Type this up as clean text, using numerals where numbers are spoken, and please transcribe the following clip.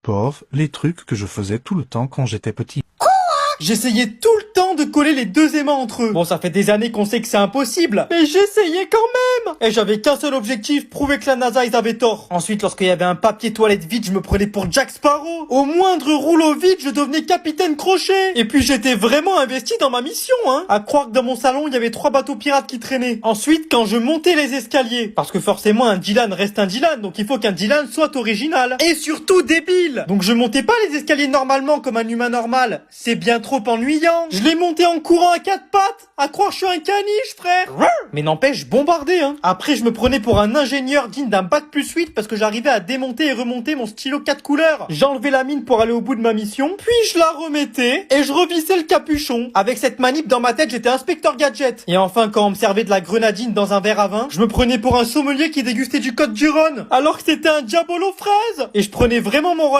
pauvre, les trucs que je faisais tout le temps quand j'étais petit. J'essayais tout le temps de coller les deux aimants entre eux. Bon, ça fait des années qu'on sait que c'est impossible, mais j'essayais quand même. Et j'avais qu'un seul objectif, prouver que la NASA, ils avaient tort. Ensuite, lorsqu'il y avait un papier toilette vide, je me prenais pour Jack Sparrow. Au moindre rouleau vide, je devenais capitaine Crochet. Et puis, j'étais vraiment investi dans ma mission, hein. À croire que dans mon salon, il y avait 3 bateaux pirates qui traînaient. Ensuite, quand je montais les escaliers, parce que forcément, un Dylan reste un Dylan, donc il faut qu'un Dylan soit original. Et surtout débile. Donc je montais pas les escaliers normalement comme un humain normal. C'est bien trop ennuyant. Je l'ai monté en courant à 4 pattes. À croire que je suis un caniche, frère. Mais n'empêche, bombardé, hein. Après, je me prenais pour un ingénieur digne d'un bac+8 parce que j'arrivais à démonter et remonter mon stylo 4 couleurs. J'enlevais la mine pour aller au bout de ma mission, puis je la remettais et je revissais le capuchon. Avec cette manip dans ma tête, j'étais inspecteur gadget. Et enfin, quand on me servait de la grenadine dans un verre à vin, je me prenais pour un sommelier qui dégustait du Côte du Rhône, alors que c'était un Diabolo fraise. Et je prenais vraiment mon rôle